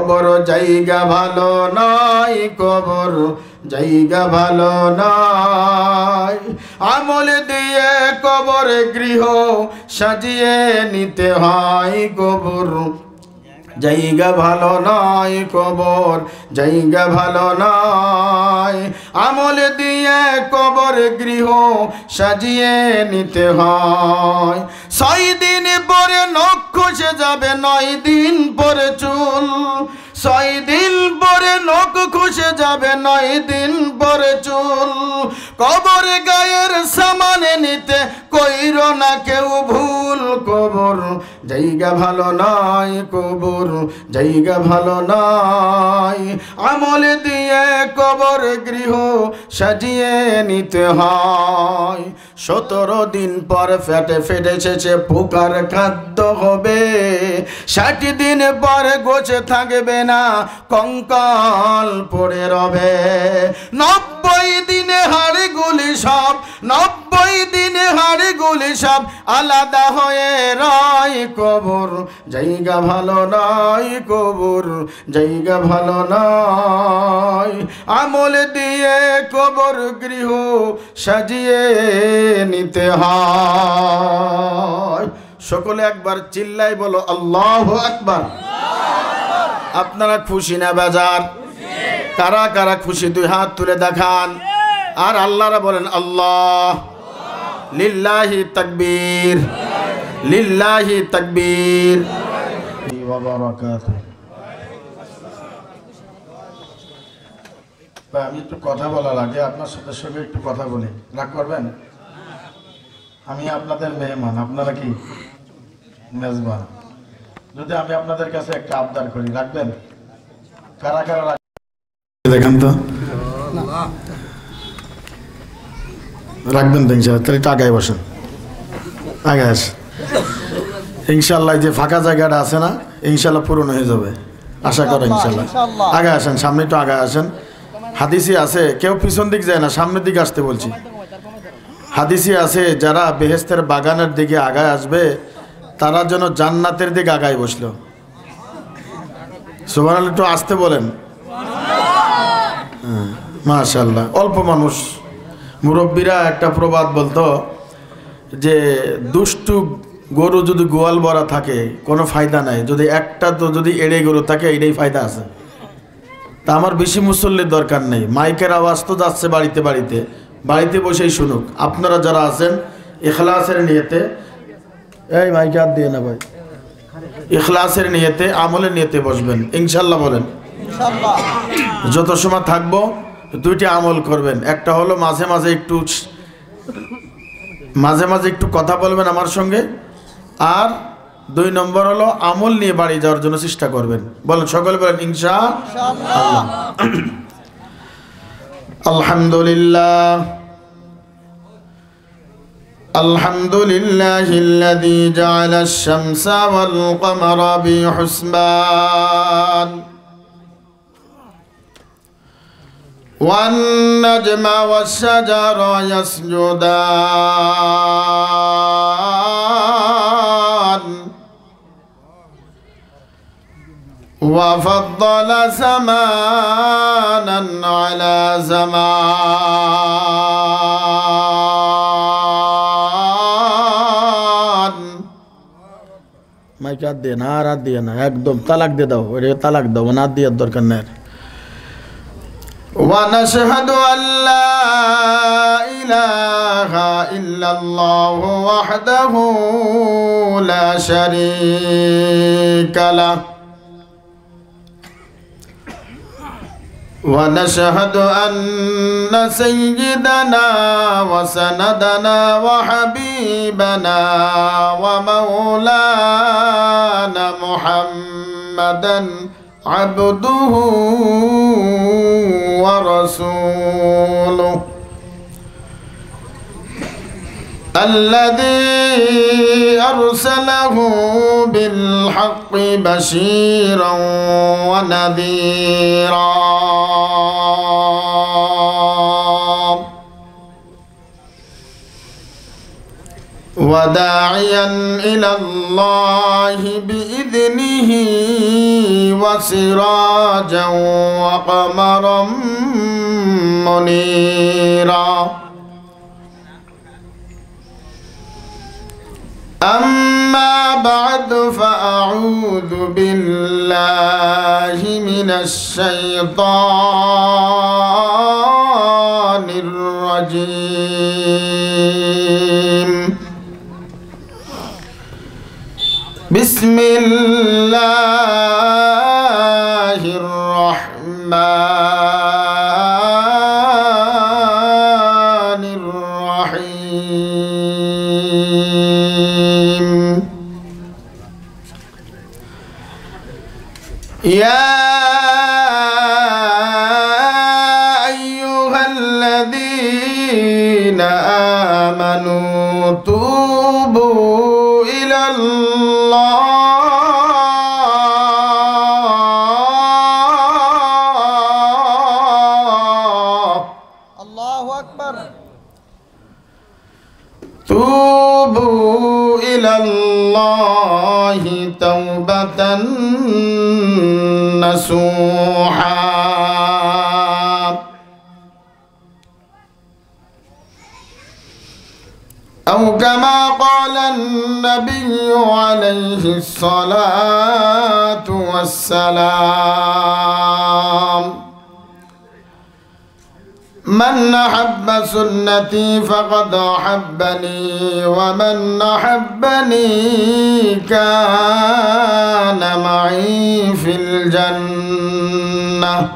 কবর জায়গা ভালো নয়, কবর জায়গা ভালো নয়। আমল দিয়ে কবর গৃহ সাজিয়ে নিতে হয়, কবর জায়গা ভালো নয়, কবর জায়গা ভালো নয়। আমল দিয়ে কবর গৃহ সাজিয়ে নিতে হয়। 6 দিন পরে নখ খসে যাবে, 9 দিন পরে চুল। 6 দিন পরে নখ খসে যাবে, 9 দিন পরে চুল। কবর গায়ের সামানে নিতে কইরো না কেউ ভুল, কবর জায়গা ভালো নয়, কবর জায়গা ভালো নয়। আমল দিয়ে কবর গৃহ সাজিয়ে নিতে হয়। 17 দিন পর ফেটে ফেটে শেষে পোকার খাদ্য হবে। 60 দিন পর গোছে থাকবে না, কঙ্কাল পড়ে রবে। 90 দিনে হাড়গুলি সব, 90 দিনে হাড়গুলি সব আলাদা হয়ে রয়, কবর জায়গা ভালো নয়, কবর জায়গা ভালো নয়। আমল দিয়ে কবর গৃহ সাজিয়ে নিতে হয়। সকলে একবার চিল্লাই বলো আল্লাহু আকবার। আপনারা খুশি না বেজার? কারা কারা খুশি 2 হাত তুলে দেখান। আর আল্লাহরা বলেন আল্লাহ, লিল্লাহি তাকবীর, লিল্লাহি তাকবীর। আমি একটু কথা বলার আগে আপনার সাথে সঙ্গে একটু কথা বলি, রাগ করবেন? আমি আপনাদের মেহমান, আপনারা কি মেজবান? যদি আমি আপনাদের কাছে একটা আবদার করি, রাখবেন? কারা কারা দেখেন তো, রাখবেন তো ইনশাল্লাহ? তাহলে একটু আগায় বসেন, আগে আসেন ইনশাল্লাহ। যে ফাঁকা জায়গাটা আছে না, ইনশাল্লাহ পূরণ হয়ে যাবে, আশা করেন ইনশাল্লাহ। আগে আসেন, সামনে একটু আগে আসেন। হাদিসে আছে, কেউ পিছন দিক যায় না, সামনের দিকে আসতে বলছি। হাদিসে আছে, যারা বেহেশতের বাগানের দিকে আগায় আসবে তারা যেন জান্নাতের দিকে আগায় বসলো। সুবহানাল্লাহ, একটু আসতে বলেন। মাশাআল্লাহ। অল্প মানুষ, মুরব্বীরা একটা প্রবাদ বলতো যে দুষ্টু গরু যদি গোয়াল ভরা থাকে কোনো ফায়দা নাই, যদি একটা তো যদি এড়ে গরু থাকে এটাই ফায়দা আছে। তা আমার বেশি মুসল্লির দরকার নেই, মাইকের আওয়াজ তো যাচ্ছে বাড়িতে বাড়িতে, বাড়িতে বসেই শুনুক। আপনারা যারা আছেন ইখলাসের নিয়তে, এই মাইকে হাত দিয়ে না ভাই, ইখলাসের নিয়তে আমলের নিয়তে বসবেন ইনশাল্লাহ। বলেন ইনশাল্লাহ। যত সময় থাকবো 2টি আমল করবেন। একটা হলো মাঝে মাঝে একটু কথা বলবেন আমার সঙ্গে, আর 2 নম্বর হলো আমল নিয়ে বাড়ি যাওয়ার জন্য চেষ্টা করবেন। বলেন সকলে, বলেন ইনশাআল্লাহ। আলহামদুলিল্লাহ, আলহামদুলিল্লাহিল্লাযী জা'আলা আশ-শামসা ওয়াল কমারা বিহুসবান ওয়ান নাজমা ওয়াশ-শাজারা ইয়াসজুদান ওয়া ফাদ্দালা জামানান আলা জামান। মাইক হাত দিয়ে না, আর হাত দিয়ে না, একদম তালাক দিয়ে দাও, ওরে তালাক দাও, না দিয়ে দরকার নেই। ونشهد أن لا إله إلا الله وحده لا شريك له ونشهد أن سيدنا وسندنا وحبيبنا ومولانا محمدا عبده ورسوله الذي أرسله بالحق بشيرا ونذيرا وداعيا إلى الله بإذنه وسراجا وقمرا منيرا أما بعد فأعوذ بالله من الشيطان الرجيم بسم الله الرحمن الرحيم يا أيها الذين آمنوا توبوا إلى الله أكبر توبوا إلى الله توبة نصوحا أو كما قال النبي عليه الصلاة والسلام من أحب سنتي فقد أحبني ومن أحبني كان معي في الجنة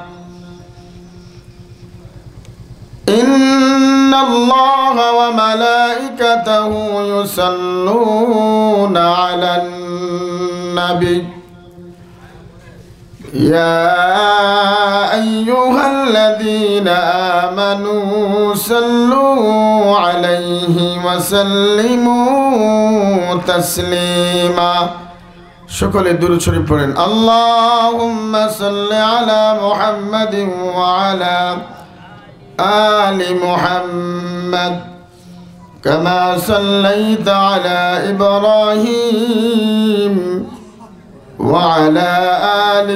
إن الله وملائكته يصلون على النبي يا أيها الذين آمنوا صلوا عليه وسلموا تسليما সকলে দুরূদ শরীফ পড়েন اللهم صل على محمد وعلى آل محمد كما صليت على إبراهيم وعلى آل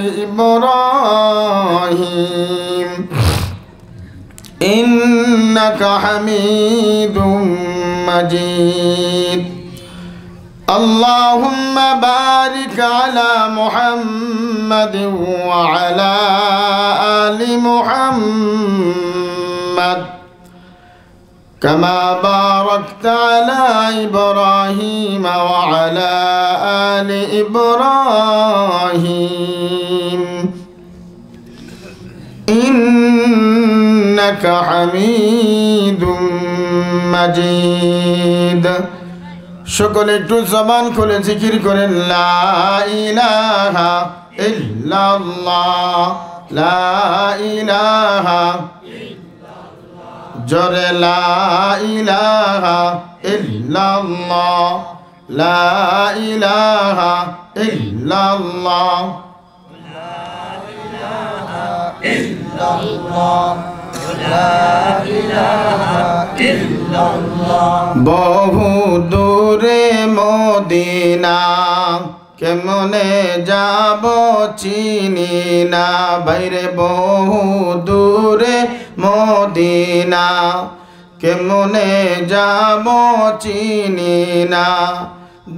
إبراهيم إنك حميد مجيد اللهم بارك على محمد وعلى آل محمد كما باركت على إبراهيم وعلى آل إبراهيم إنك حميد مجيد সকলে একটু জবান খুলে জিকির করেন লা ইলাহা ইল্লাল্লাহ লা ইলাহা জোরে লা ইলাহা ইল্লাল্লাহ লা ইলাহা ইল্লাল্লাহ লা ইলাহা ইল্লাল্লাহ লা ইলাহা ইল্লাল্লাহ বহু দূরে মদিনা কেমনে যাব চিনি না বাইরে বহু দূরে মদিনা কেমনে যাব চিনি না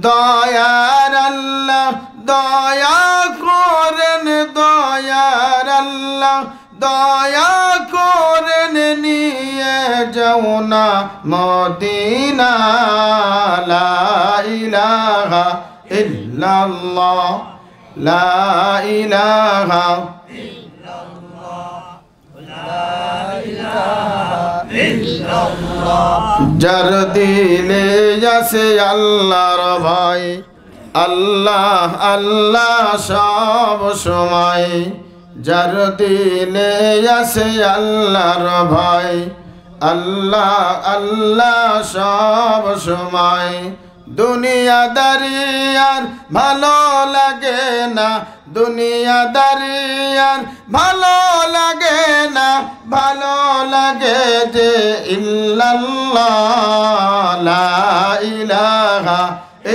দয়ার আল্লাহ দয়া করেন দয়ার আল্লাহ দয়া করেন নিয়ে যাও না মদিনা লা ইলাহা ইল্লাল্লাহ লা ইলাহা ইল্লাল্লাহ লা ইলাহা ইল্লাল্লাহ যার দিলে আছে আল্লাহর ভয় আল্লাহ আল্লাহ সব সময় যার দিলে আছে আল্লাহর ভয় আল্লাহ আল্লাহ সব সময় দুনিয়াদারি আর ভালো লাগে না দুনিয়াদারি আর ভালো লাগে না ভালো লাগে যে ইল্লাল্লাহ লা ইলাহা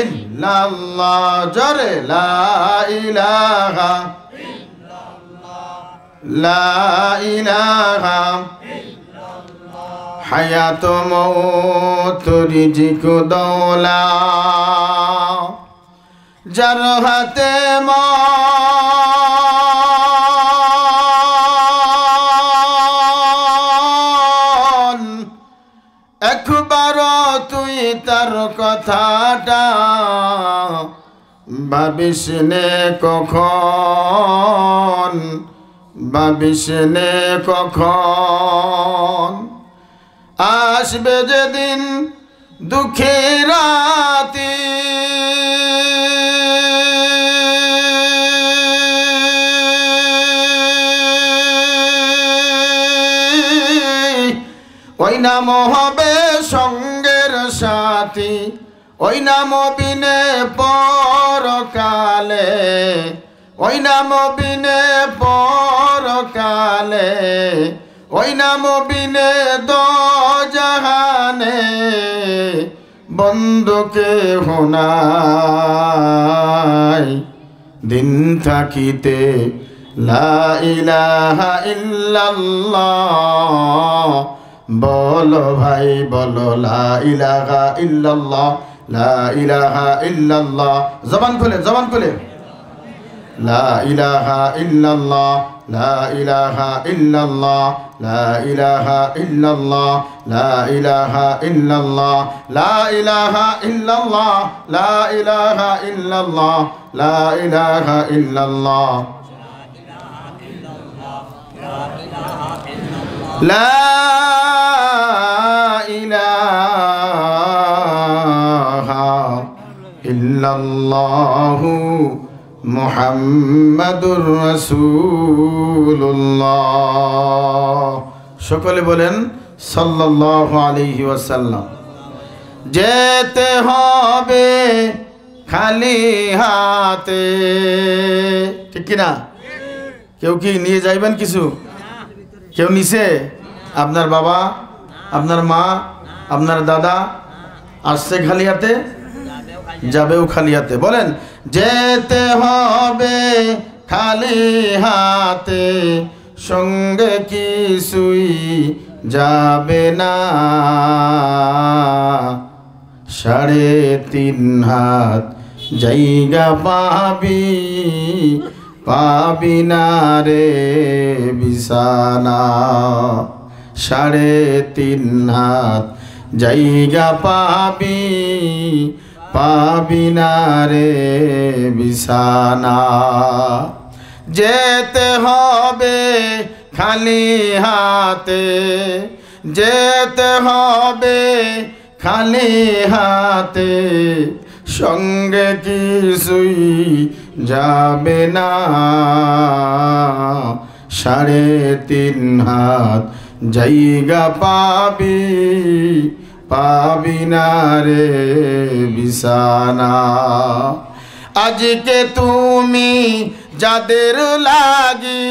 ইল্লাল্লাহ জোরে লা ইলাহা লা ইলাহা হায়াত মওত রিজিক দৌলা যার হাতে মন একবার তুই তার কথাটা ভাবিস নে কখন, ভাবিস নে কখন আসবে যেদিন দুঃখের রাতে ওই নাম হবে সঙ্গের সাথী, ওই নাম বিনে পরকালে, ওই নাম বিনে পরকালে, ওই নাম বিনে দোজাহানে বন্ধুকে হোনাই দিন থাকিতে লা ইলাহা ইল্লাল্লাহ বলো ভাই বলো লা ইলাহা ইল্লাল্লাহ, লা ইলাহা ইল্লাল্লাহ। জবান খুলে, জবান খুলে। লা ইলাহা ইল্লাল্লাহ, লা ইলাহা ইল্লাল্লাহ, লা ইলাহা ইল্লাল্লাহ, লা ইলাহা ইল্লাল্লাহ, লা ইলাহা ইল্লাল্লাহ, লা ইলাহা ইল্লাল্লাহ, লা ইলাহা ইল্লাল্লাহ, লা ইলাহা ইল্লাল্লাহু মুহাম্মাদুর রাসূলুল্লাহ। সকলে বলেন সাল্লাল্লাহু আলাইহি ওয়াসাল্লাম। যেতে হবে খালি হাতে, ঠিক কি না? কেউ কি নিয়ে যাইবেন কিছু? কেউ নিছে? আপনার বাবা, আপনার মা, আপনার দাদা আসছে খালি হাতে, যাবেও খালি হাতে। বলেন যেতে হবে খালি হাতে, সঙ্গে কিছুই যাবে না, 3.5 হাত জায়গা পাবি, পাবি না রে বিছানা, 3.5 হাত জায়গা পাবি, পাবি না রে বিছানা। যেতে হবে খালি হাতে, যেতে হবে খালি হাতে, সঙ্গে কিছুই যাবে না, 3.5 হাত জায়গা পাবি, পাবি না রে বিছানা। আজকে তুমি যাদের লাগি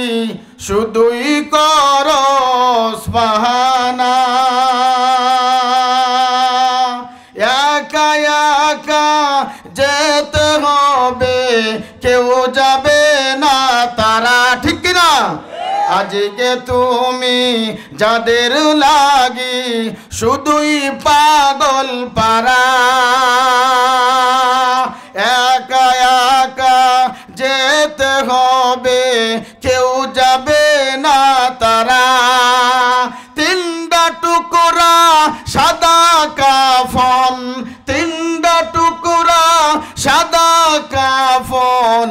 শুধুই করস বাহানা, একা একা যেতে হবে, কেউ যাবে না তারা, ঠিক কিনা? আজকে তুমি যাদের লাগি শুধুই পাগল পারা, একা একা যেতে হবে, কেউ যাবে না তারা। 3টা টুকরা সাদা কাফন, 3টা টুকরা সাদা কাফন,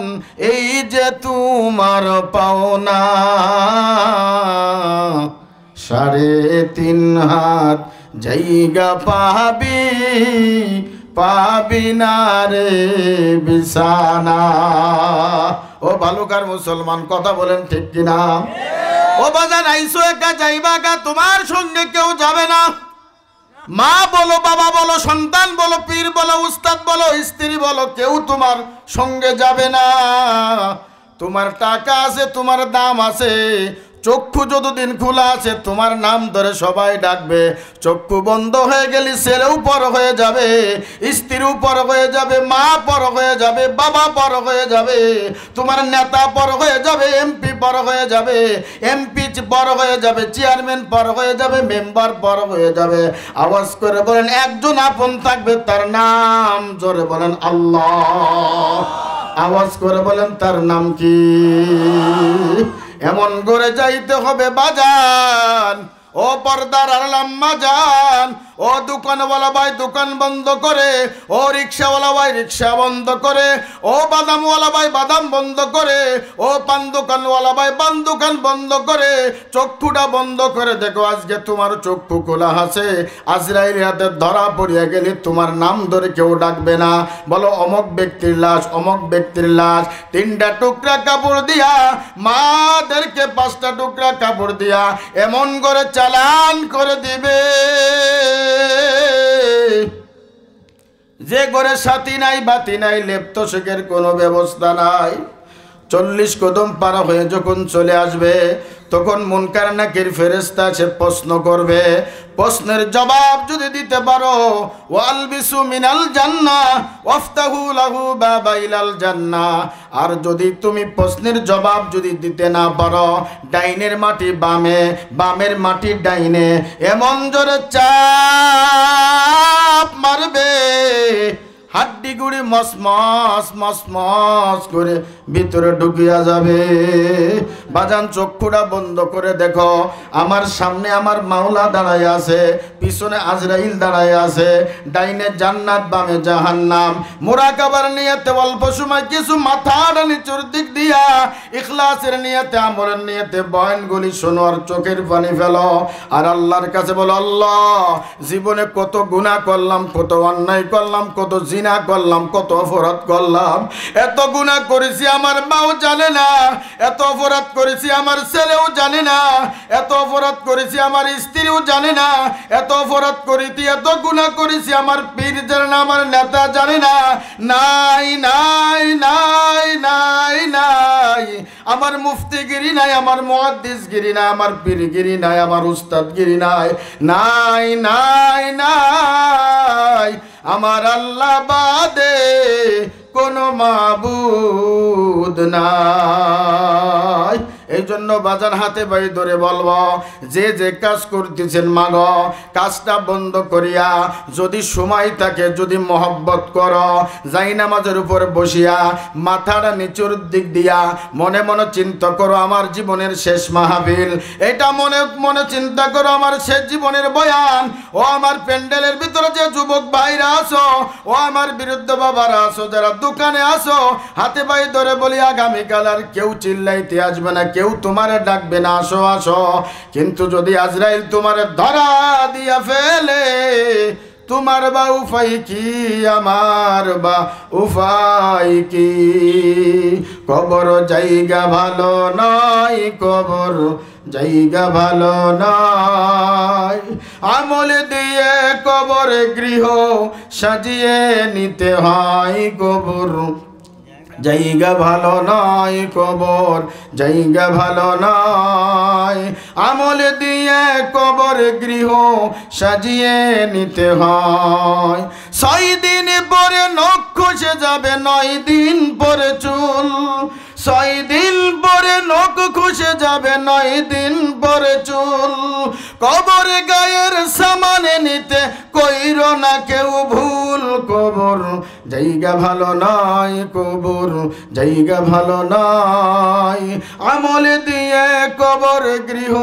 এই যে তোমার পাওনা, 3.5 হাত জায়গা পাবি, পাবি না রে বিছানা। ও বালুকার মুসলমান কথা বলেন ঠিক কিনা? ও বাজান আইসো একা যাইবা কা, তোমার সঙ্গে কেউ যাবে না। মা বলো, বাবা বলো, সন্তান বলো, পীর বলো, উস্তাদ বলো, স্ত্রী বলো, কেউ তোমার সঙ্গে যাবে না। তোমার টাকা আছে, তোমার দাম আছে, চক্ষু যতদিন খোলা আছে তোমার নাম ধরে সবাই ডাকবে। চক্ষু বন্ধ হয়ে গেলে ছেলেও পর হয়ে যাবে, স্ত্রীও পর হয়ে যাবে, মা পর হয়ে যাবে, বাবা পর হয়ে যাবে, তোমার নেতা পর হয়ে যাবে, এমপি পর হয়ে যাবে, এমপি পর হয়ে যাবে, চেয়ারম্যান পর হয়ে যাবে, মেম্বার পর হয়ে যাবে। আওয়াজ করে বলেন একজন আপন থাকবে, তার নাম জোরে বলেন আল্লাহ। আওয়াজ করে বলেন তার নাম কি? এমন করে যাইতে হবে বাজান, ও পর্দার আল্লাম্মা জান, ও দোকানওয়ালা ভাই দোকান বন্ধ করে, ও রিক্সাওয়ালা ভাই রিক্সা বন্ধ করে, ও বাদামওয়ালা ভাই বাদাম বন্ধ করে, ও পান দোকানওয়ালা ভাই পান দোকান বন্ধ করে, চক্ষুটা বন্ধ করে দেখো আজকে তোমার চক্ষু খোলা আছে। আজরাইল হাতে ধরা পড়িয়া গেলে তোমার নাম ধরে কেউ ডাকবে না। বলো অমক ব্যক্তির লাশ, অমক ব্যক্তির লাশ, 3টা টুকরা কাপড় দিয়া, মাদেরকে 5টা টুকরা কাপড় দিয়া এমন করে চালান করে দিবে যে ঘরে সাথী নাই বাতি নাই, লেপ্ত শেখের কোনো ব্যবস্থা নাই। 40 কদম পার হয়ে যখন চলে আসবে তখন মুনকার নাকির ফেরেশতা সে প্রশ্ন করবে। প্রশ্নের জবাব যদি দিতে পারো, ওয়ালবিসু মিনাল জান্নাহ ওয়াফতাহু লাহু বাবা ইলাল জান্নাহ। আর যদি তুমি প্রশ্নের জবাব যদি দিতে না পারো, ডাইনের মাটি বামে, বামের মাটি ডাইনে, এমন জোরে চাপ মারবে হাড্ডি গুড়ি মস মস মস মস করে ভিতরে ঢুকিয়া যাবে। বাজান চক্ষুটা বন্ধ করে দেখো, আমার সামনে আমার মাওলা দাঁড়ায় আছে, পিছনে আজরাইল দাঁড়ায় আছে, ডাইনে জান্নাত বামে জাহান্নাম। মুরাকাবার নিয়তে অল্প সময় কিছু মাথাটা নিচুর দিক দিয়া ইখলাসের নিয়তে আমলের নিয়তে বয়ানগুলি শোনো আর চোখের পানি ফেলো আর আল্লাহর কাছে বলো, আল্লাহ জীবনে কত গুনাহ করলাম, কত অন্যায় করলাম, কত জিনা করলাম, কত অপরাধ করলাম, এত গুনাহ করেছি আমার মাও জানে না, এত অপরাধ করেছি আমার ছেলেও জানে না, এত অপরাধ করেছি আমার স্ত্রীও জানে না, এত অপরাধ করেছি এত গুনাহ করেছি আমার পীর জানে না, আমার নেতা জানে না। নাই নাই নাই নাই নাই, আমার মুফতিগিরি নাই, আমার মুহাদ্দিসগিরি নাই, আমার পীরগিরি নাই, আমার উস্তাদগিরি নাই, নাই নাই নাই, আমার আল্লাহ বাদে কোনো মাবুদ নাই। এই জন্য বাজান হাতে বাড়ি ধরে বলবো, যে যে কাজ করতেছেন মাগ কাজটা বন্ধ করিয়া, যদি সময় থাকে যদি মহব্বত করো, যাই নামাজের উপর বসিয়া মাথাটা নিচুর দিক দিয়া মনে মনে চিন্তা করো আমার জীবনের শেষ মাহফিল, এটা মনে মনে চিন্তা করো আমার শেষ জীবনের বয়ান। ও আমার প্যান্ডেলের ভিতরে যে যুবক ভাইরা আছো, ও আমার বিরুদ্ধ বাবারা আছো, যারা দোকানে আসো, হাতে বাড়ি ধরে বলি আগামীকাল আর কেউ চিল্লাইতে আসবে না, কেউ তোমারে ডাকবে না, আসো আসো। কিন্তু যদি আজরাইল তোমারে ধরা দিয়া ফেলে, তোমার বা উপায় কি, আমার বা উপায় কি? কবর জায়গা ভালো নয়, কবর জায়গা ভালো নয়, আমল দিয়ে কবর গৃহ সাজিয়ে নিতে হয়। কবর জায়গা ভালো নয়, কবর জায়গা ভালো নয়, আমল দিয়ে কবর গৃহ সাজিয়ে নিতে হয়। 6 দিন পরে নখ খসে যাবে, 9 দিন পরে চুল, 6 দিন পরে নখ খসে যাবে, 9 দিন পরে চুল। কবর গায়ের সামানে নিতে কইরো না কেউ ভুল, কবর জায়গা ভালো নয়, কবর জায়গা ভালো নয়, আমল দিয়ে কবর গৃহ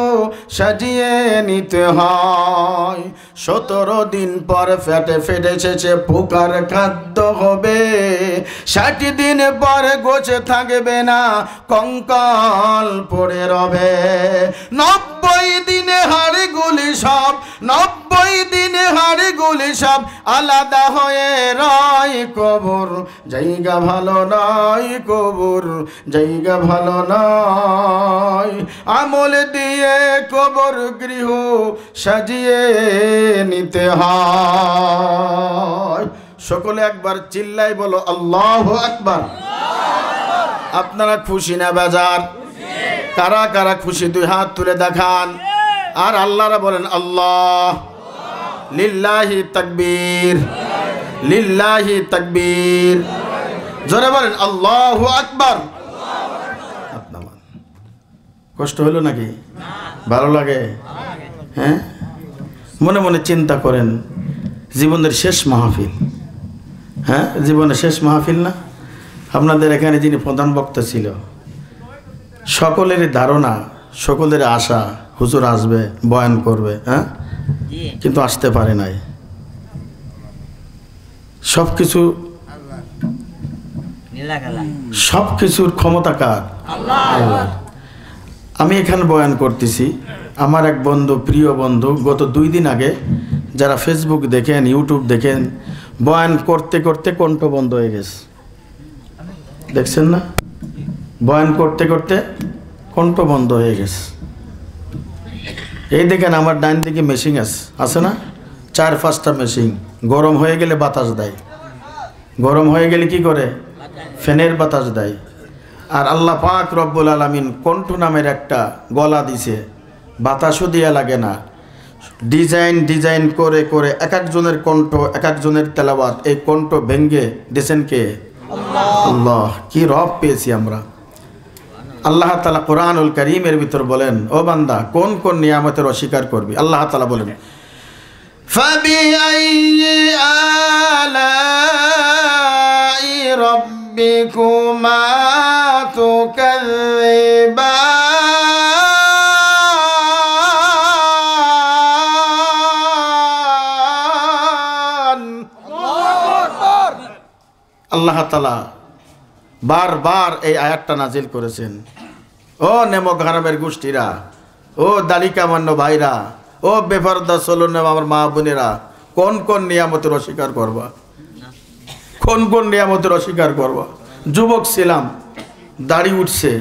সাজিয়ে নিতে হয়। 17 দিন পর ফেটে ফেটে শেষে পোকার খাদ্য হবে, 60 দিন পর গোছে থাকবে না, কঙ্কাল পড়ে রবে। 90 দিনে হাড়গুলি সব, 90 দিনে হাড়গুলি সব আলাদা হয়ে রয়। কবর জায়গা ভালো নয়, কবর জায়গা ভালো নয়, আমল দিয়ে কবর গৃহ সাজিয়ে নিতে হয়। সকলে একবার চিল্লাই বলো আল্লাহু আকবার। আপনারা খুশি না বেজার? কারা কারা খুশি 2 হাত তুলে দেখান। আর আল্লাহরা বলেন আল্লাহ, লিল্লাহি তাকবীর, লিল্লাহি তাকবীর। জোরে বলেন আল্লাহু আকবার। কষ্ট হলো নাকি? ভালো লাগে? হ্যাঁ, মনে মনে চিন্তা করেন, জীবনের শেষ মাহফিল। হ্যাঁ, জীবনের শেষ মাহফিল না? আপনাদের এখানে যিনি প্রধান বক্তা ছিল, সকলেরই ধারণা, সকলের আশা হুজুর আসবে, বয়ান করবে। হ্যাঁ, কিন্তু আসতে পারে নাই। সব কিছুর ক্ষমতা কার? আল্লাহ। আমি এখানে বয়ান করতেছি, আমার এক বন্ধু, প্রিয় বন্ধু, গত 2 দিন আগে, যারা ফেসবুক দেখেন, ইউটিউব দেখেন, বয়ান করতে করতে কণ্ঠ বন্ধ হয়ে গেছে। দেখছেন না? বয়ান করতে করতে কণ্ঠ বন্ধ হয়ে গেছে। এই দেখেন আমার ডাইন দিকে মেশিন আছে না? 4-5টা মেশিন। গরম হয়ে গেলে বাতাস দেয়, গরম হয়ে গেলে কি করে? ফ্যানের বাতাস দেয়। আর আল্লাহ পাক রব্বুল আলামিন কণ্ঠ নামের একটা গলা দিছে, বাতাসও দিয়া লাগে না। ডিজাইন করে করে এক একজনের কণ্ঠ, এক একজনের তেলাওয়াত, এই কণ্ঠ ভেঙ্গে দিয়েছেন কে? আল্লাহ। কি রব পেয়েছি আমরা। আল্লাহ তাআলা কোরআনুল কারীমের ভিতর বলেন, ও বান্দা, কোন কোন নিয়ামতের অস্বীকার করবি? আল্লাহ তাআলা বলেন, ফাবিআইয়ি আলাই রাব্বিকুমা তুকাযযিবান। আল্লাহ তাআলা বারবার এই আয়াতটা নাজিল করেছেন। ও নেমক হারামের গোষ্ঠীরা, ও দালিকা মান্য ভাইরা, ও বেপরদা চলুন আমার মা বোনেরা, কোন কোন নিয়ামতের অস্বীকার করবা? কোন কোন নিয়ামতের অস্বীকার করবা? যুবক ছিলাম, দাড়ি উঠছে,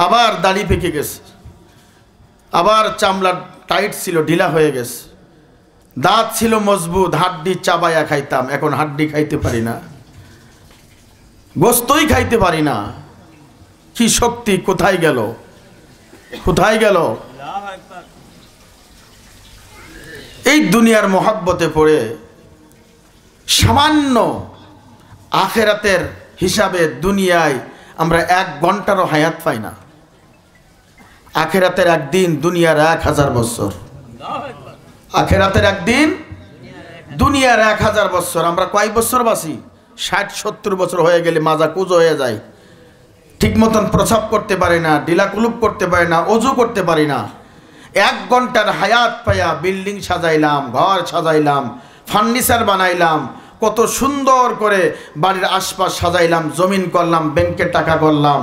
আবার দাড়ি পেকে গেছে, আবার চামড়া টাইট ছিল, ঢিলা হয়ে গেছে। দাঁত ছিল মজবুত, হাড্ডি চাবায়া খাইতাম, এখন হাড্ডি খাইতে পারি না, গোস্তই খাইতে পারি না। কি শক্তি কোথায় গেল? কোথায় গেল? এই দুনিয়ার মহব্বতে পড়ে সামান্য আখেরাতের হিসাবে দুনিয়ায় আমরা 1 ঘন্টারও হায়াত পাই না। আখেরাতের একদিন দুনিয়ার 1000 বছর। আখেরাতের একদিন দুনিয়ার 1000 বছর। আমরা কয় বছর বাঁচি? 60-70 বছর হয়ে গেলে মাজা কুজো হয়ে যায়, ঠিক মতন প্রসাব করতে পারি না, ডিলাকুলুপ করতে পারি না, অজু করতে পারি না। 1 ঘন্টার হায়াত পাইয়া বিল্ডিং সাজাইলাম, ঘর সাজাইলাম, ফার্নিচার বানাইলাম, কত সুন্দর করে বাড়ির আশপাশ সাজাইলাম, জমিন করলাম, ব্যাংকে টাকা করলাম।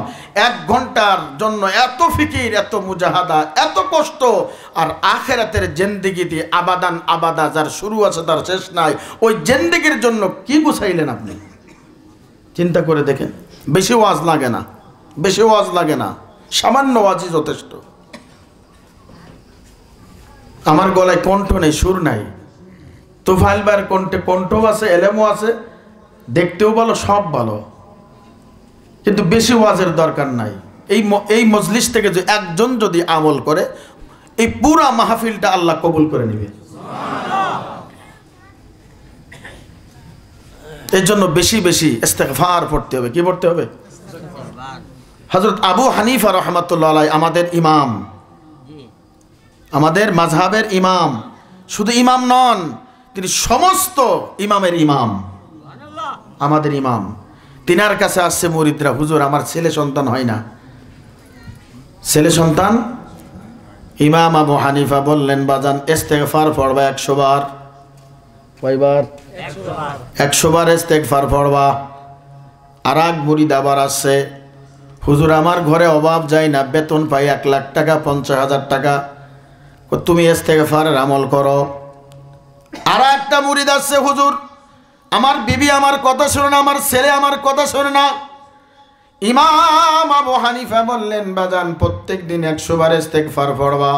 1 ঘন্টার জন্য এত ফিকির, এত মুজাহাদা, এত কষ্ট। আর আখেরাতের জিন্দেগিতে আবাদান আবাদা, যার শুরু আছে তার শেষ নাই, ওই জিন্দেগির জন্য কি গুছাইলেন আপনি? চিন্তা করে দেখেন। বেশি ওয়াজ লাগে না, বেশি ওয়াজ লাগে না, সামান্য ওয়াজই যথেষ্ট। আমার গলায় কণ্ঠ নেই, সুর নাই। তোফাইল ভাইয়ের কণ্ঠে কণ্ঠও আছে, এলেমও আছে, দেখতেও ভালো, সব ভালো, কিন্তু বেশি ওয়াজের দরকার নাই। এই মজলিস থেকে যে একজন যদি আমল করে, এই পুরা মাহফিলটা আল্লাহ কবুল করে নেবে। এর জন্য বেশি বেশি ইস্তেগফার পড়তে হবে। কি পড়তে হবে? হযরত আবু হানিফা রাহমাতুল্লাহ আলাইহি আমাদের ইমাম, আমাদের মাযহাবের ইমাম। শুধু ইমাম নন, তিনি সমস্ত ইমামের ইমাম, আমাদের ইমাম। তিনার কাছে আসছে মুরিদরা, হুজুর আমার ছেলে সন্তান হয় না, ছেলে সন্তান। ইমাম আবু হানিফা বললেন, বাজান ইস্তেগফার পড়বা 100 বার। কয়বার? 100 বার ইস্তেগফার পড়বা। আর এক মুরিদ আবার আসছে, হুজুর আমার ঘরে অভাব যায় না, বেতন পাই 1 লাখ টাকা, 50,000 টাকা, তুমি ইস্তেগফারের আমল করো। আর একটা মুরিদ আসছে, হুজুর আমার বিবি আমার কথা শোনে না, আমার ছেলে আমার কথা শোনে না। ইমাম আবু হানিফা বললেন, বাজান প্রত্যেক দিন 100 বার ইস্তেগফার পড়বা।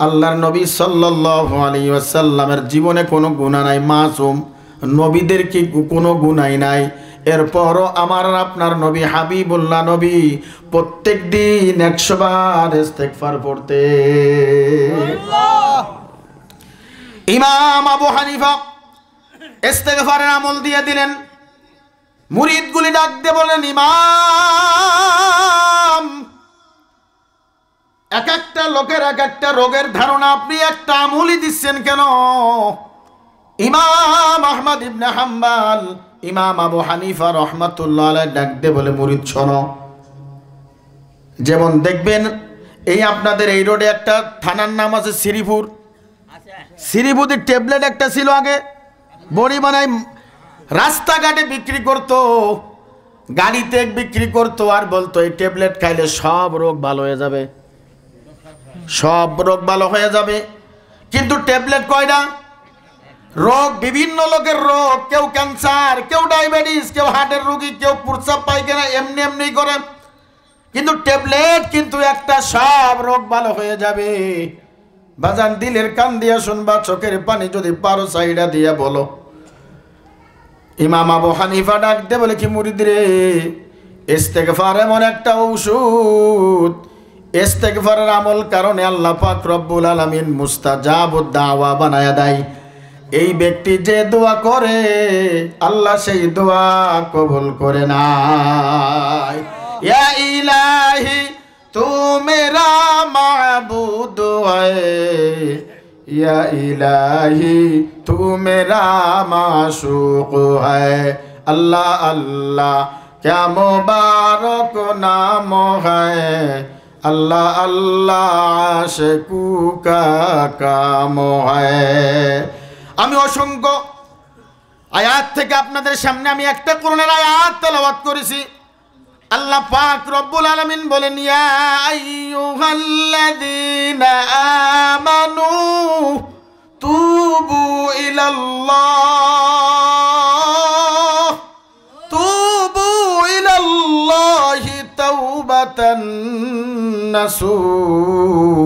আল্লাহর নবী সাল্লাল্লাহু আলাইহি ওয়াসাল্লামের জীবনে কোনো গুনাহ নাই, মাসুম, নবীদের কি কোনো গুনাহ নাই। এরপরও আমার আপনার নবী হাবিবুল্লাহ নবী প্রত্যেক দিন 100 বার ইস্তেগফার পড়তে। ইমাম আবু হানিফা ইস্তেগফারের আমল দিয়ে দিলেন। মুরিদগুলি ডাক দিয়ে বলেন, ইমাম, এক একটা লোকের এক একটা রোগের ধারণা, আপনি একটা আমলই দিচ্ছেন কেন? ইমাম আহমদ ইবনে হাম্বল, ইমাম আবু হানিফা রহমাতুল্লাহ আলাইহি ডাক দিয়ে বলে, মুরিদ শোনো, যেমন দেখবেন এই আপনাদের এই রোডে একটা থানার নাম আছে শ্রীপুর। শ্রীপুরের ট্যাবলেট একটা ছিল আগে, বড়ি বানায় রাস্তাঘাটে বিক্রি করতো, গাড়িতে বিক্রি করতো, আর বলতো এই ট্যাবলেট খাইলে সব রোগ ভালো হয়ে যাবে, সব রোগ ভালো হয়ে যাবে। কিন্তু ট্যাবলেট কয়টা? রোগ বিভিন্ন লোকের রোগ, কেউ ক্যান্সার, কেউ ডায়াবেটিস, কেউ হার্টের রোগী, কেউ প্রস্রাব পায়খানা এমনি এমনি করে, কিন্তু ট্যাবলেট কিন্তু একটা, সব রোগ ভালো হয়ে যাবে। বাজান দিলের কান দিয়া শুনবা, চোখের পানি যদি পারো সাইডা দিয়া বলো। ইমাম আবু হানিফা ডাক দে বলে, কি মুরিদ রে, ইস্তেগফার এমন একটা ঔষধ, ইস্তেগফারের আমল কারণে আল্লাহ পাক রব্বুল আলামিন মুস্তাজাবুদ দাওয়া বানায়া দেয়। এই ব্যক্তি যে দোয়া করে আল্লাহ সেই দোয়া কবুল করে নাই। ইয়া ইলাহি তু মেরা মাবুদ হ্যায়, ইয়া ইলাহি তু মেরা মাশুক হ্যায়, আল্লাহ আল্লাহ क्या मुबारक नाम है, अल्लाह अल्लाह आशिकू का काम है। আমি অসংখ্য আয়াত থেকে আপনাদের সামনে আমি একটা কোরআনের আয়াত তেলাওয়াত করেছি। আল্লাহ পাক রব্বুল আলামিন বলেন, ইয়া আইয়ুহাল্লাযীনা আমানু তুবু ইলাল্লাহ, তুবু ইলাল্লাহি তাওবাতান নাসুহা।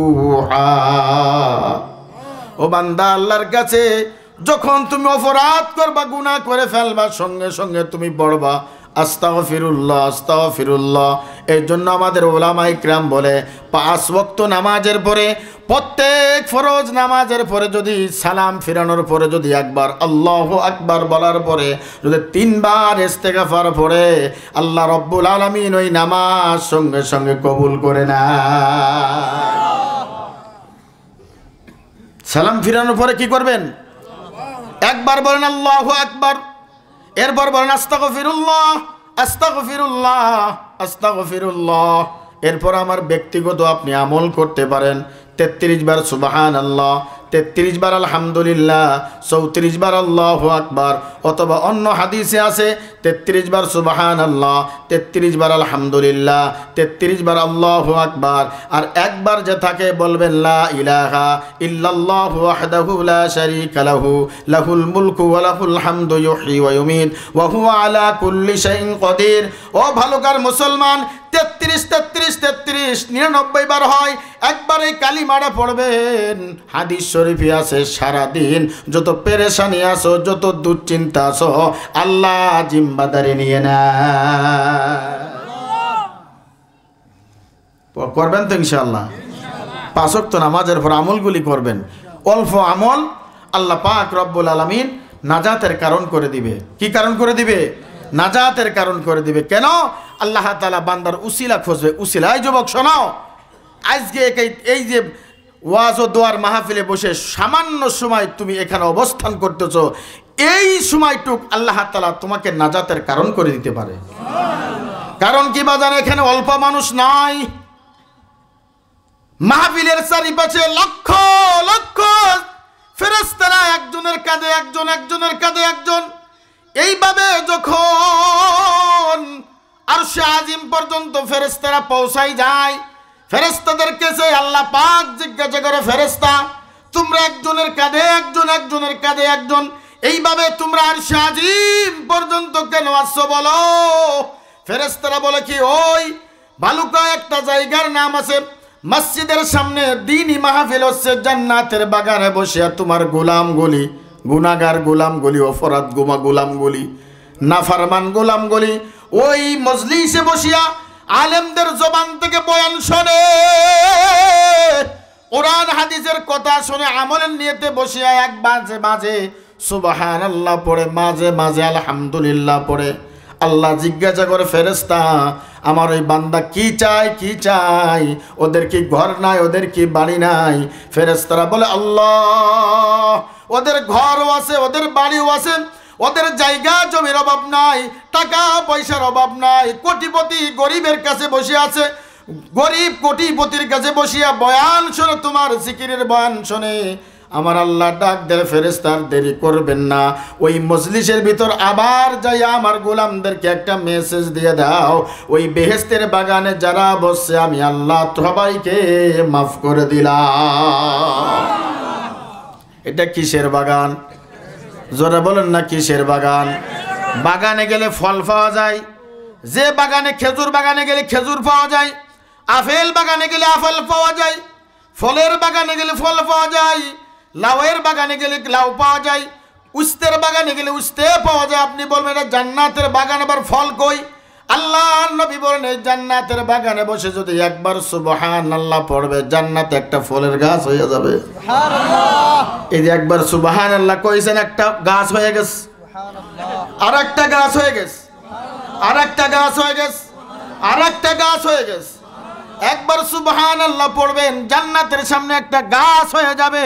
ও বান্দা, আল্লাহর কাছে যখন তুমি অপরাধ করবা, গুনাহ করে ফেলবা, সঙ্গে সঙ্গে তুমি পড়বা আস্তাগফিরুল্লাহ আস্তাগফিরুল্লাহ। এই জন্য আমাদের ওলামায়ে কিরাম বলে 5 ওয়াক্ত নামাজের পরে, প্রত্যেক ফরজ নামাজের পরে যদি সালাম ফিরানোর পরে যদি একবার আল্লাহু আকবার বলার পরে যদি 3 বার ইস্তেগফার পড়ে, আল্লাহ রব্বুল আলামিন ওই নামাজ সঙ্গে সঙ্গে কবুল করে নেয়। সালাম ফিরানোর পরে কি করবেন? একবার বলেন আল্লাহু আকবার, এরপর বলেন আস্তাগফিরুল্লাহ আস্তাগফিরুল্লাহ আস্তাগফিরুল্লাহ। এরপর আমার ব্যক্তিগত আপনি আমল করতে পারেন 33 বার সুবহানাল্লাহ, 33 বার আলহামদুলিল্লাহ, 34 বার আল্লাহু আকবার, অথবা অন্য হাদিসে আছে 33 বার সুবহানাল্লাহ, 33 বার আলহামদুলিল্লাহ, 33 বার আল্লাহু আকবার। আর একবার যে থাকে বলবেন লা ইলাহা ইল্লাল্লাহু ওয়াহদাহু লা শারীকা লাহু লাহুল মুলকু ওয়া লাহুল হামদু ইউহয়ী ওয়া ইউমীত ওয়া হুয়া আলা কুল্লি শাইইন কাদির। ও ভালোকার মুসলমান, 33 33 33 99 বার হয়। একবার এই কালিমাটা পড়বেন, হাদিস শরীফে আছে সারাদিন যত পেরেশানি আছো, যত দুশ্চিন্তা আছো, আল্লাহ জিম্মাদারি নিয়ে নেয়। করবেন তো ইনশাআল্লাহ? 5 ওয়াক্ত নামাজের পর আমলগুলি করবেন। অল্প আমল আল্লাহ পাক রব্বুল আলামিন নাজাতের কারণ করে দিবে। কি কারণ করে দিবে? নাজাতের কারণ করে দিবে। কেন? আল্লাহ তাআলা বান্দার উসিলা খুঁজবে। উসিলা, এই যুবক শোনো, আজকে এই যে ওয়াজ ও দোয়ার মাহফিলে বসে সামান্য সময় তুমি এখানে অবস্থান করতেছো, এই সময়টুক আল্লাহ তাআলা তোমাকে নাজাতের কারণ করে দিতে পারে। কারণ কি বাজান, এখানে অল্প মানুষ নাই। মাহফিলের চারিপাশে লক্ষ লক্ষ ফেরেশতারা, একজনের কাঁধে একজন, একজনের কাঁধে একজন, এইভাবে যখন আরশে আজিম পর্যন্ত ফেরেশতারা পৌঁছাই যায়, ফেরেশতাদের কাছে আল্লাহ পাক জিজ্ঞাসা করে, ফেরেশতা তোমরা একজনের কাঁধে একজন, একজনের কাঁধে একজন, এইভাবে তোমরা আরশে আজিম পর্যন্ত কেন আসছো বলো? ফেরেশতারা বলে কি, ওই ভালুকা একটা জায়গার নাম আছে, মসজিদের সামনে দ্বীনি মাহফিল হচ্ছে, জান্নাতের বাগানে বসে তোমার গোলামগুলি, গুনাহগার গোলামগুলি, অপরাধ গোলামগুলি নাফরমান গোলামগুলি ওই মজলিসে বসিয়া আলেমদের জবান থেকে বয়ান শোনে, কোরআন হাদিসের কথা শুনে আমলের নিয়তে বসিয়া এক মাঝে মাঝে সুবহানাল্লাহ পড়ে, মাঝে মাঝে আলহামদুলিল্লাহ পড়ে। আল্লাহ জিজ্ঞাসা করে, ফেরেশতা আমার ওই বান্দা কি চায়, কি চায়? ওদের কি ঘর নাই, ওদের কি বাড়ি নাই? ফেরেশতারা বলে, আল্লাহ ওদের ঘরও আছে, ওদের বাড়িও আছে, ওদের জায়গা জমির অভাব নাই, টাকা পয়সার অভাব নাই। কোটিপতি গরিবের কাছে বসে আছে, গরিব কোটিপতির কাছে বসিয়া বয়ান শোনে, তোমার জিকিরের বয়ান শোনে। আমার আল্লাহ ডাক দেয়, ফেরেশতার দেরি করবেন না, ওই মজলিসের ভিতর আবার যাই আমার গোলামদেরকে একটা মেসেজ দিয়ে দাও, ওই বেহেশতের বাগানে যারা বসছে আমি আল্লাহ সবাইকে মাফ করে দিলাম। এটা কিসের বাগান? জোরে বলেন না, কিসের বাগান? বাগানে গেলে ফল পাওয়া যায়, যে বাগানে খেজুর বাগানে গেলে খেজুর পাওয়া যায়, আপেল বাগানে গেলে আপেল পাওয়া যায়, ফলের বাগানে গেলে ফল পাওয়া যায়, লাউয়ের বাগানে গেলে লাউ পাওয়া যায়, উস্তের বাগানে গেলে উস্তে পাওয়া যায়। আপনি বলবেন এটা জান্নাতের বাগান, আবার ফল কই? আল্লাহ নবী বলেন এই জান্নাতের বাগানে বসে যদি একবার সুবহানাল্লাহ পড়বে, জান্নাতে একটা ফলের গাছ হয়ে যাবে। সুবহানাল্লাহ। এই যে একবার সুবহানাল্লাহ কইছেন, একটা গাছ হয়ে গেছে, আর একটা গাছ হয়ে গেছে, আর একটা গাছ হয়ে গেছে, আর একটা গাছ হয়ে গেছে। একবার সুবহানাল্লাহ পড়বেন, জান্নাতের সামনে একটা গাছ হয়ে যাবে।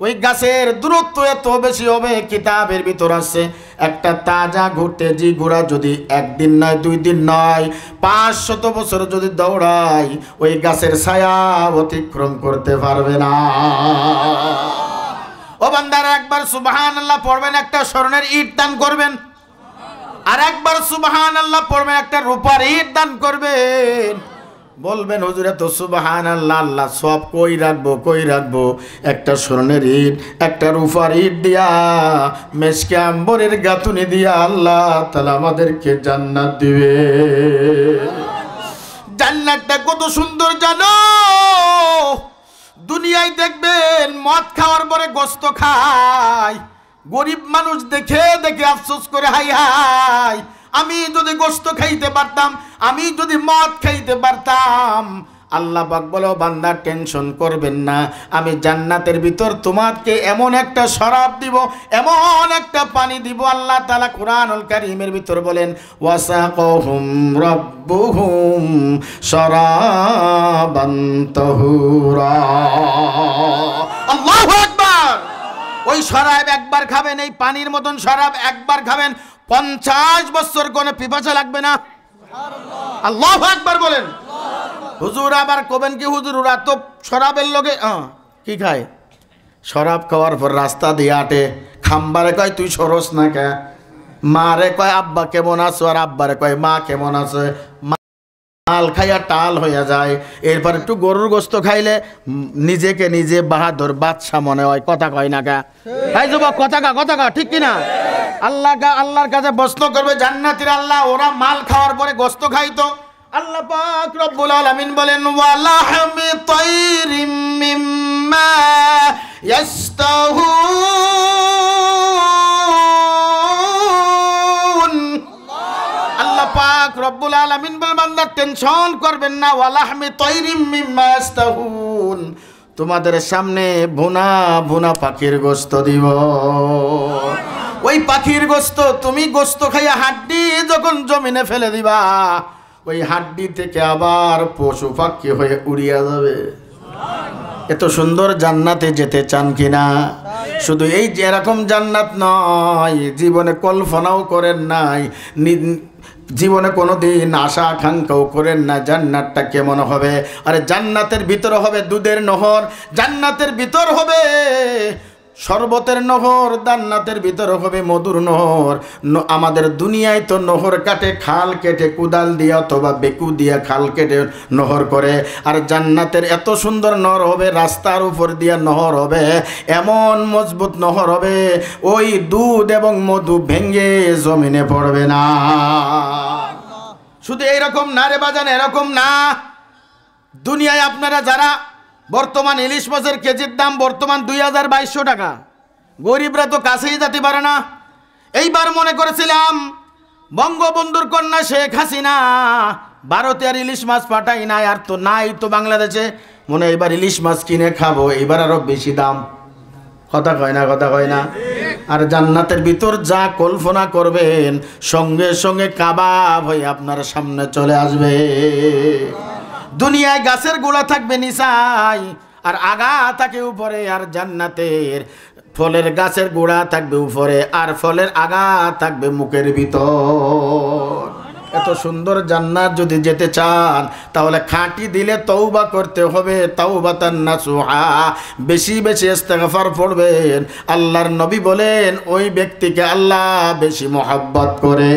ওই গাছের দূরত্ব এত বেশি হবে, কিতাবের ভিতর আছে একটা তাজা ঘুরতেজি ঘোড়া যদি একদিন নয়, 2 দিন নয়, 500 বছর যদি দৌড়ায়, ওই গাছের ছায়া অতিক্রম করতে পারবে না। ও বান্দারা, একবার সুবহানাল্লাহ পড়বেন, একটা স্বর্ণের ইট দান করবেন, আর একবার সুবহানাল্লাহ পড়বেন, একটা রূপার ইট দান করবেন। বলবেন হুজুর এত সুবহানাল্লাহ, আল্লাহ সব কই রাখবো, কই রাখবো? একটা স্বর্ণের ইট, একটা রূপার ইট দিয়া, মেশকে আম্বরের গাঁথুনি দিয়া আল্লাহ তাআলা আমাদেরকে জান্নাত দিবে। জান্নাতটা কত সুন্দর জানো? দুনিয়ায় দেখবেন মদ খাওয়ার পরে গোশত খায়, গরিব মানুষ দেখে দেখে আফসোস করে, হাই হাই আমি যদি গোশত খাইতে পারতাম, আমি যদি মদ খাইতে পারতাম। আল্লাহ পাক বলো, বান্দা টেনশন করবেন না, আমি জান্নাতের ভিতর তোমাকে এমন একটা শরাব দিব, এমন একটা পানি দিব। আল্লাহ তাআলা কুরআনুল কারীমের ভিতর বলেন, ওয়াসাকাহুম রাব্বুহুম শরাবান তাহুরা। আল্লাহু আকবার। ওই শরাব একবার খাবেন, এই পানির মতন শরাব একবার খাবেন, 50 বছর কোনো পিপাসা লাগবে না। আল্লাহু আকবার বলেন। হুজুর আবার কবেন কি, হুজুর ওরা তো শরাবের লগে কি খায়? শরাব খাওয়ার পর রাস্তা দিয়ে আটে, খাম্বারে কয় তুই সরস না কে, মারে কয় আব্বা কেমন আছো, আর আব্বারে কয় মা কেমন আছে। মাল খাইয়া টাল হইয়া যায়। এরপর একটু গরুর গোস্ত খাইলে নিজেকে নিজে বাহাদুর বাদশাহ মনে হয়। কথা কয় না কা? তাই যুবক কথা কা, কথা কা, ঠিক কিনা? আল্লাহর কাছে প্রশ্ন করবে জান্নাতীরা, আল্লাহ ওরা মাল খাওয়ার পরে গোস্ত খাইতো। আল্লাহ পাক রব্বুল আলামিন বলেন, ওয়ালাহমি তাইরিম মিম্মা ইয়াস্তাহুন। আল্লাহ পাক রব্বুল আলামিন বলেন, বান্দা টেনশন করবেন না, ওয়ালাহমি তাইরিম মিম্মা ইয়াস্তাহুন, তোমাদের সামনে ভুনা ভুনা পাখির গোস্ত দিব। ওই পাখির গোস্ত তুমি গোস্ত খাইয়া হাড্ডি যখন জমিনে ফেলে দিবা, ওই হাড্ডি থেকে আবার পশু পাখি হয়ে উড়িয়া যাবে। এত সুন্দর জান্নাতে যেতে চান কিনা? শুধু এই যে এরকম জান্নাত নয়, জীবনে কল্পনাও করেন নাই, জীবনে কোনোদিন আশা আকাঙ্ক্ষাও করেন না জান্নাতটা কেমন হবে। আরে জান্নাতের ভিতর হবে দুধের নহর, জান্নাতের ভিতর হবে শরবতের নহর, জান্নাতের ভিতর হবে মধুর নহর। আমাদের দুনিয়ায় তো নহর কাটে, খাল কেটে কুদাল দিয়ে অথবা বেকু দিয়ে খাল কেটে নহর করে, আর জান্নাতের এত সুন্দর নহর হবে, রাস্তার উপর দিয়ে নহর হবে, এমন মজবুত নহর হবে, ওই দুধ এবং মধু ভেঙে জমিনে পড়বে না। শুধু এইরকম না রে বাজান, এরকম না। দুনিয়ায় আপনারা যারা বর্তমান ইলিশ মাছের কেজির দাম বর্তমান 2200 টাকা, গরিবরা তো কাছেই যেতে পারে না। এইবার মনে করেছিলাম বঙ্গবন্ধুর কন্যা শেখ হাসিনা ভারতে আর ইলিশ মাছ পাঠাই নাই, আর তো নাই তো বাংলাদেশে, মনে হয় এবার ইলিশ মাছ কিনে খাবো, এবার আরো বেশি দাম। কথা কয় না, কথা কয় না। আর জান্নাতের ভিতর যা কল্পনা করবেন সঙ্গে সঙ্গে কাবাব হয়ে আপনার সামনে চলে আসবে। দুনিয়ায় গাছের গোড়া থাকবে নিচাই আর আগা থাকে উপরে, আর জান্নাতের ফলের গাছের গোড়া থাকবে উপরে আর ফলের আগা থাকবে মুখের ভিতর। এত সুন্দর জান্নাত যদি যেতে চান তাহলে খাঁটি দিলে তওবা করতে হবে, তাওবাতান নাসুহা, বেশি বেশি ইস্তেগফার পড়বেন। আল্লাহর নবী বলেন ওই ব্যক্তিকে আল্লাহ বেশি মহব্বত করে।